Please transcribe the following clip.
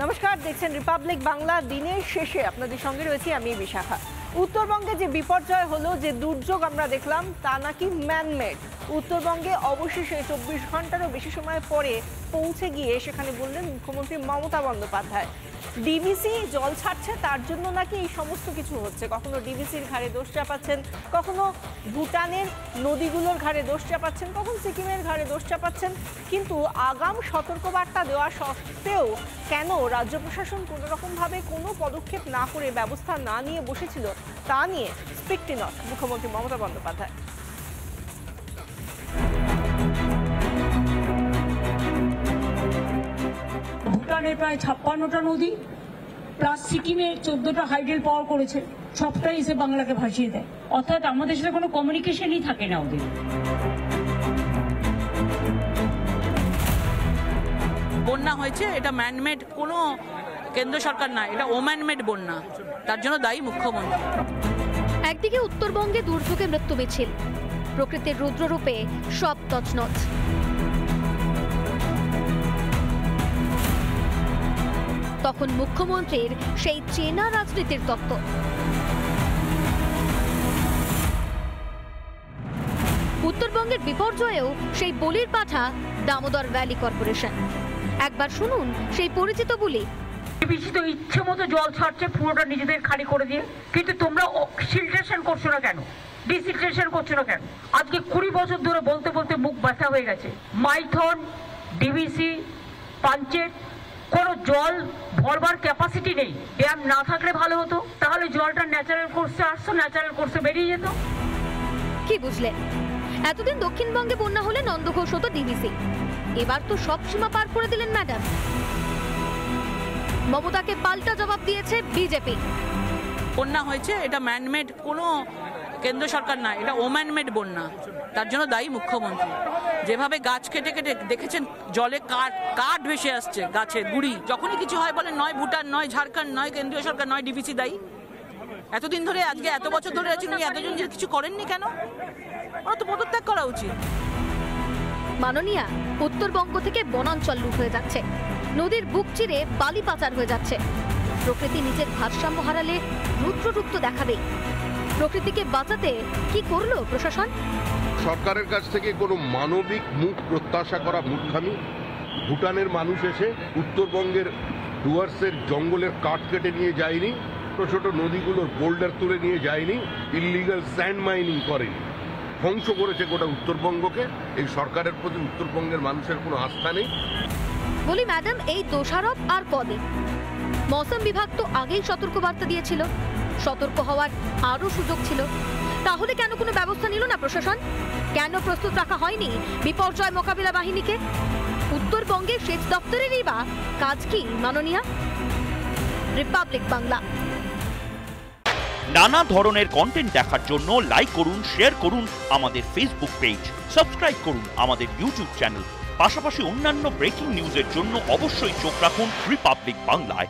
নমস্কার, দেখছেন রিপাবলিক বাংলা। দিনের শেষে আপনাদের সঙ্গে রয়েছি আমি বিশাখা। উত্তরবঙ্গে যে বিপর্যয় হলো, যে দুর্যোগ আমরা দেখলাম, তা নাকি ম্যানমেড। উত্তরবঙ্গে অবশেষে 24 ঘন্টারও বেশি সময় পরে পৌঁছে গিয়ে সেখানে বললেন মুখ্যমন্ত্রী মমতা বন্দ্যোপাধ্যায়। ডিভিসি জল ছাড়ছে, তার জন্য নাকি এই সমস্ত কিছু হচ্ছে। কখনো ডিভিসির ঘাড়ে দোষ চাপাচ্ছেন, কখনো ভুটানের নদীগুলোর ঘাড়ে দোষ চাপাচ্ছেন, কখন সিকিমের ঘাড়ে দোষ চাপাচ্ছেন। কিন্তু আগাম সতর্কবার্তা দেওয়া সত্ত্বেও কেন রাজ্য প্রশাসন কোনো রকমভাবে কোনো পদক্ষেপ না করে, ব্যবস্থা না নিয়ে বসেছিল, তা নিয়ে স্পিকটি নট মুখ্যমন্ত্রী মমতা বন্দ্যোপাধ্যায়। ভুটানের প্রায় 56টা নদী প্লাস সিকিমে 14টা হাইডেল পাওয়ার করেছে, সবটাই এসে বাংলাকে ভাসিয়ে দেয়। অর্থাৎ আমাদের সাথে কোনো কমিউনিকেশনই থাকে না ওদের। বন্যা হয়েছে, এটা ম্যানমেড, কোনো কেন্দ্র সরকার না, এটা ওম্যানমেড বন্যা, তার জন্য দায়ী মুখ্যমন্ত্রী। একদিকে উত্তরবঙ্গে দুর্যোগে মৃত্যু মিছিল, প্রকৃতির রুদ্ররূপে সব তছনছ। তখন মুখ্যমন্ত্রীর সেই চেনা রাজনীতির তত্ত্ব। উত্তরবঙ্গের বিপর্যয়েও সেই বলির পাঠা দামোদর ভ্যালি কর্পোরেশন। একবার শুনুন সেই পরিচিত বলি। ডিভিসি তো ইচ্ছে মতো জল ছাড়ছে, পুরোটা নিজেদের খালি করে দিয়ে, কিন্তু তোমরা সিলট্রেশন করছো না কেন? ডিসিলট্রেশন করছো না কেন? আজকে 20 বছর ধরে বলতে বলতে মুখ ব্যথা হয়ে গেছে। মাইথন, ডিভিসি, পাঞ্চেত কোনো জল ভরবার ক্যাপাসিটি নেই। ড্যাম না থাকলে ভালো হতো, তাহলে জলটা ন্যাচারাল কোর্সে আসতো, ন্যাচারাল কোর্সে বেরিয়ে যেত। কি বুঝলেন? এতদিন দক্ষিণবঙ্গে বন্যা হলে নন্দঘোষ হতো ডিভিসি, এবার তো সব সীমা পার করে দিলেন ম্যাডাম। মমতাকে পাল্টা জবাব দিয়েছে বিজেপি। বন্যা হয়েছে, এটা ম্যানমেড, কোনো কেন্দ্র সরকার না, এটা ওম্যানমেড বন্যা, তার জন্য দায়ী মুখ্যমন্ত্রী। যেভাবে গাছ কেটে কেটে দেখেছেন জলে কাঠ ভেসে আসছে, গাছের গুড়ি। যখনই কিছু হয় বলে নয় ভুটান, নয় ঝাড়খণ্ড, নয় কেন্দ্রীয় সরকার, নয় ডিভিসি দায়ী। এতদিন ধরে, আজকে এত বছর ধরে আছেন, উনি এতজন যে কিছু করেননি কেন? ওরা তো পদত্যাগ করা উচিত। মাননীয়া, উত্তরবঙ্গ থেকে বনাঞ্চল লুট হয়ে যাচ্ছে, নদীর বুক চিরে বালি পাচার হয়ে যাচ্ছে। প্রকৃতি নিজের ভারসাম্য হারালে রুদ্ররূপ তো দেখাবেই। প্রকৃতিকে বাঁচাতে কি করলো প্রশাসন? সরকারের কাছ থেকে কোনো মানবিক মুখ প্রত্যাশা করা মূর্খামি। ভুটানের মানুষ এসে উত্তরবঙ্গের ডুয়ার্সের জঙ্গলের কাঠ কেটে নিয়ে যায়নি, ছোট ছোট নদীগুলোর বোল্ডার তুলে নিয়ে যায়নি, ইললিগাল স্যান্ড মাইনিং করেনি, ধ্বংস করেছে গোটা উত্তরবঙ্গকে। এই সরকারের প্রতি উত্তরবঙ্গের মানুষের কোনো আস্থা নেই। বলি ম্যাডাম, এই দোষারোপ আর কবে? মৌসুম বিভাগ তো আগেই সতর্কবার্তা দিয়েছিল, সতর্ক হওয়ার আরো সুযোগ ছিল। তাহলে কেন কোনো ব্যবস্থা নিল না প্রশাসন? কেন প্রস্তুত রাখা হয়নি বিপর্যয় মোকাবিলা বাহিনীকে? উত্তরবঙ্গের সেচ দপ্তরেরই বা কাজ কি মাননীয়া? রিপাবলিক বাংলা। নানা ধরনের কন্টেন্ট দেখার জন্য লাইক করুন, শেয়ার করুন আমাদের ফেসবুক পেজ, সাবস্ক্রাইব করুন আমাদের ইউটিউব চ্যানেল। পাশাপাশি অন্যান্য ব্রেকিং নিউজের জন্য অবশ্যই চোখ রাখুন রিপাবলিক বাংলায়।